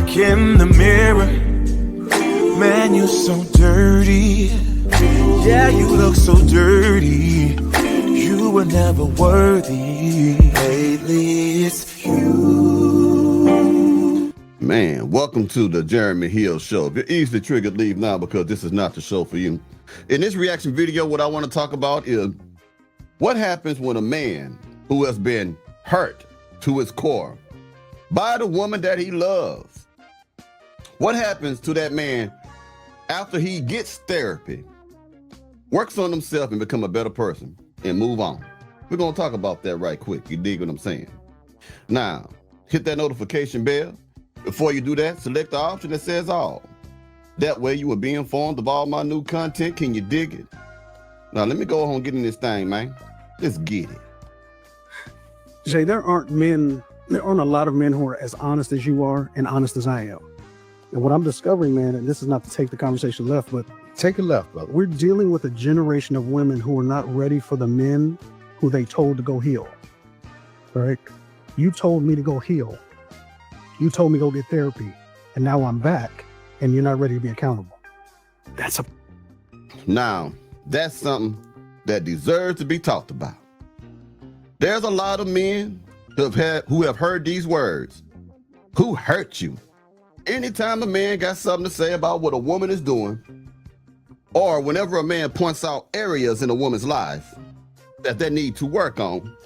look in the mirror, man, you're so dirty. Yeah, you look so dirty. You were never worthy. Lately, it's you. Man, welcome to the Jeremy Hill Show. If you're easily triggered, leave now because this is not the show for you. In this reaction video, what I want to talk about is what happens when a man who has been hurt to his core by the woman that he loves. What happens to that man after he gets therapy, works on himself and become a better person and move on? We're going to talk about that right quick. You dig what I'm saying? Now, hit that notification bell. Before you do that, select the option that says all. That way you will be informed of all my new content. Can you dig it? Now, let me go on and get in this thing, man. Let's get it. Jay, there aren't a lot of men who are as honest as you are and honest as I am. And what I'm discovering, man, and this is not to take the conversation left, but take it left, brother. We're dealing with a generation of women who are not ready for the men who they told to go heal. All right? You told me to go heal. You told me to go get therapy. And now I'm back and you're not ready to be accountable. Now, that's something that deserves to be talked about. There's a lot of men who have heard these words. Who hurt you? Anytime a man got something to say about what a woman is doing, or whenever a man points out areas in a woman's life that they need to work on,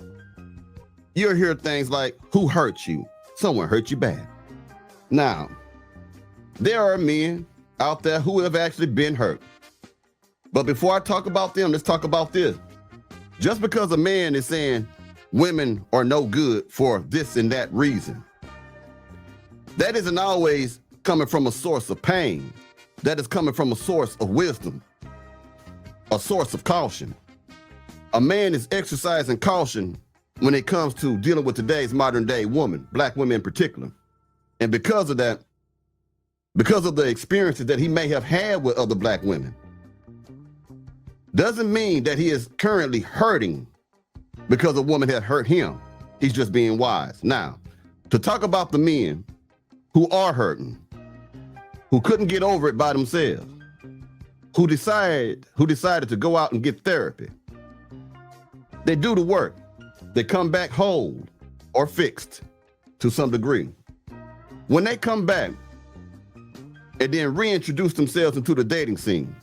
you'll hear things like, who hurt you? Someone hurt you bad. Now, there are men out there who have actually been hurt. But before I talk about them, let's talk about this. Just because a man is saying women are no good for this and that reason, that isn't always coming from a source of pain. That is coming from a source of wisdom, a source of caution. A man is exercising caution when it comes to dealing with today's modern day woman, black women in particular. And because of that, because of the experiences that he may have had with other black women, doesn't mean that he is currently hurting because a woman had hurt him. He's just being wise. Now, to talk about the men who are hurting, who couldn't get over it by themselves, who decided to go out and get therapy. They do the work. They come back whole or fixed to some degree. When they come back and then reintroduce themselves into the dating scene,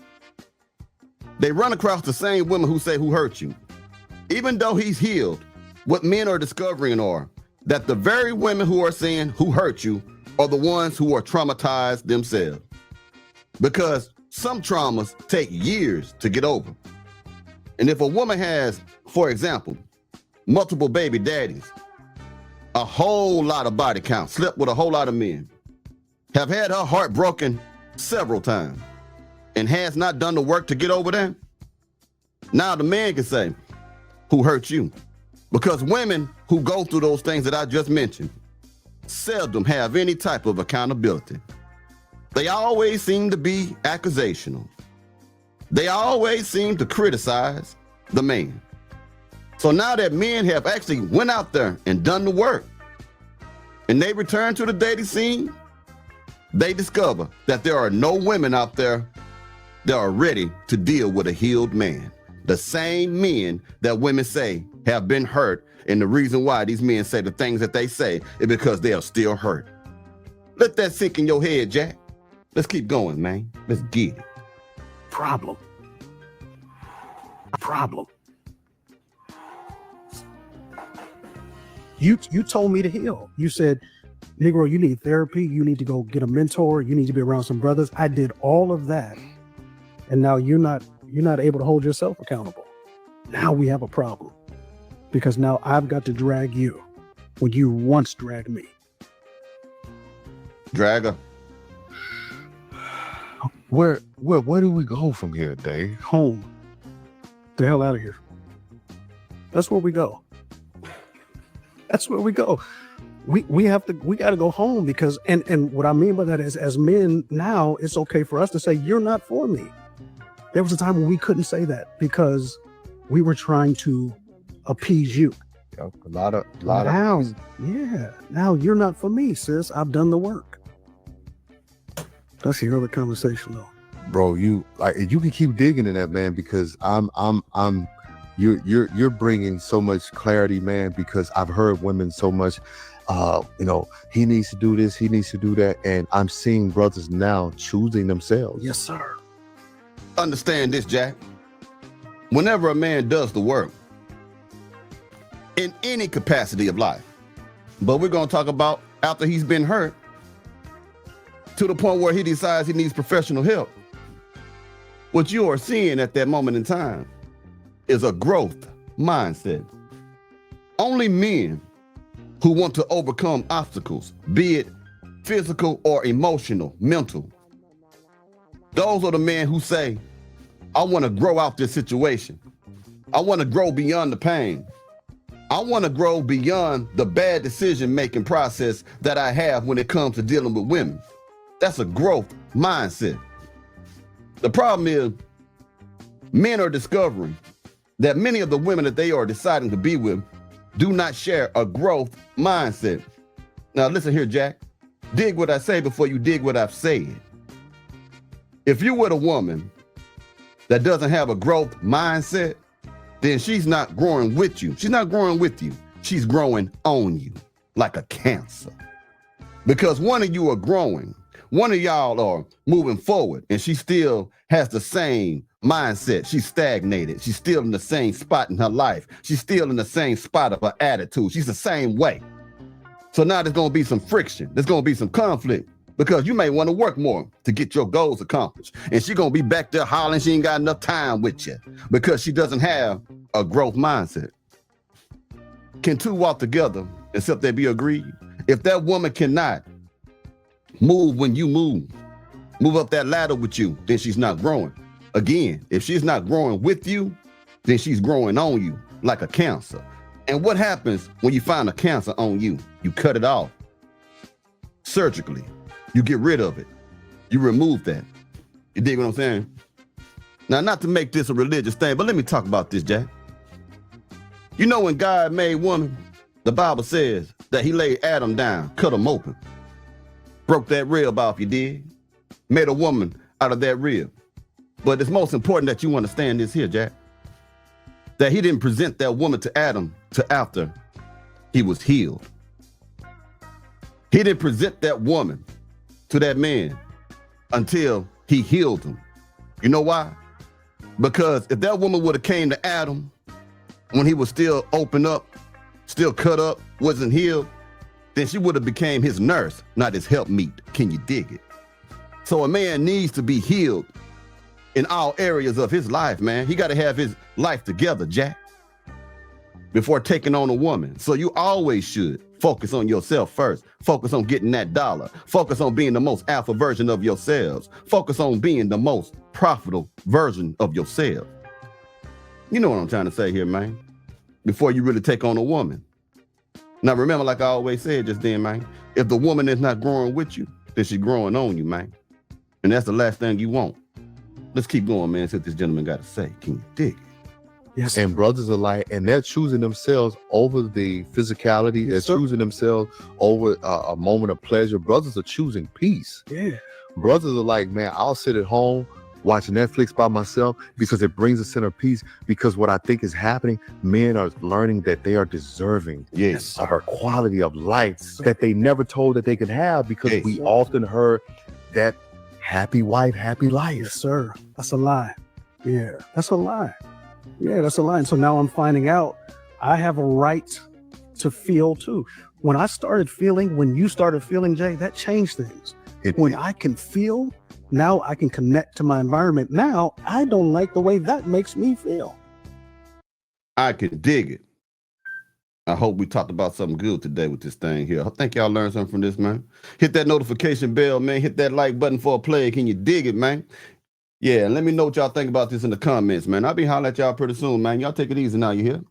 they run across the same women who say, who hurt you? Even though he's healed, what men are discovering are that the very women who are saying, who hurt you, are the ones who are traumatized themselves. Because some traumas take years to get over. And if a woman has, for example, multiple baby daddies, a whole lot of body count, slept with a whole lot of men, have had her heart broken several times, and has not done the work to get over that, now the man can say, who hurt you? Because women who go through those things that I just mentioned seldom have any type of accountability. They always seem to be accusational. They always seem to criticize the man. So now that men have actually went out there and done the work, and they return to the dating scene, they discover that there are no women out there that are ready to deal with a healed man. The same men that women say have been hurt, and the reason why these men say the things that they say is because they are still hurt. Let that sink in your head, Jack. Let's keep going, man. Let's get it. Problem. You told me to heal. You said, Negro, you need therapy. You need to go get a mentor. You need to be around some brothers. I did all of that. And now you're not able to hold yourself accountable. Now we have a problem. Because now I've got to drag you when you once dragged me. Dragger. Where do we go from here, Dave? Home. The hell out of here. That's where we go. That's where we go. We got to go home because, and what I mean by that is, as men now, it's okay for us to say, you're not for me. There was a time when we couldn't say that because we were trying to appease you. A lot of now you're not for me, sis. I've done the work. That's the other conversation, though. Bro, you can keep digging in that, man, because you're bringing so much clarity, man, because I've heard women so much, he needs to do this, he needs to do that, and I'm seeing brothers now choosing themselves. Yes, sir. Understand this, Jack. Whenever a man does the work in any capacity of life, but we're going to talk about after he's been hurt to the point where he decides he needs professional help, what you are seeing at that moment in time is a growth mindset. Only men who want to overcome obstacles, be it physical or emotional, mental, those are the men who say, I want to grow out this situation. I want to grow beyond the pain. I want to grow beyond the bad decision-making process that I have when it comes to dealing with women. That's a growth mindset. The problem is men are discovering that many of the women that they are deciding to be with do not share a growth mindset. Now listen here, Jack. Dig what I say before you dig what I've said. If you're with a woman that doesn't have a growth mindset, then she's not growing with you. She's not growing with you. She's growing on you like a cancer. Because one of you are growing. One of y'all are moving forward and she still has the same mindset. She's stagnated. She's still in the same spot in her life. She's still in the same spot of her attitude. She's the same way. So now there's going to be some friction. There's going to be some conflict because you may want to work more to get your goals accomplished. And she's going to be back there hollering she ain't got enough time with you because she doesn't have a growth mindset. Can two walk together except they be agreed? If that woman cannot move when you move up that ladder with you, then she's not growing. Again, if she's not growing with you, then she's growing on you like a cancer. And what happens when you find a cancer on you? You cut it off surgically. You get rid of it. You remove that. You dig what I'm saying? Now, not to make this a religious thing, but let me talk about this, Jack. You know, when God made woman, the Bible says that he laid Adam down, cut him open, broke that rib off, you dig? Made a woman out of that rib. But it's most important that you understand this here, Jack, that he didn't present that woman to Adam till after he was healed. He didn't present that woman to that man until he healed him. You know why? Because if that woman would have came to Adam when he was still open up, still cut up, wasn't healed, then she would have became his nurse, not his helpmeet. Can you dig it? So a man needs to be healed in all areas of his life, man. He got to have his life together, Jack, before taking on a woman. So you always should focus on yourself first. Focus on getting that dollar. Focus on being the most alpha version of yourselves. Focus on being the most profitable version of yourself. You know what I'm trying to say here, man, before you really take on a woman. Now, remember, like I always said just then, man, if the woman is not growing with you, then she's growing on you, man. And that's the last thing you want. Let's keep going, man, see what this gentleman got to say. Can you dig it? Yes. And brothers are like, and they're choosing themselves over the physicality. They're choosing themselves over a moment of pleasure. Brothers are choosing peace. Yeah. Brothers are like, man, I'll sit at home watching Netflix by myself because it brings a sense of peace. Because what I think is happening, men are learning that they are deserving Yes. of a quality of life that they never told that they could have because Yes. we often heard that happy wife, happy life. Yes, sir. That's a lie. Yeah, that's a lie. Yeah, that's a lie. And so now I'm finding out I have a right to feel too. When you started feeling, Jay, that changed things. When I can feel, now I can connect to my environment. Now I don't like the way that makes me feel. I can dig it. I hope we talked about something good today with this thing here. I think y'all learned something from this, man. Hit that notification bell, man. Hit that like button for a play. Can you dig it, man? Yeah, and let me know what y'all think about this in the comments, man. I'll be hollering at y'all pretty soon, man. Y'all take it easy now, you hear?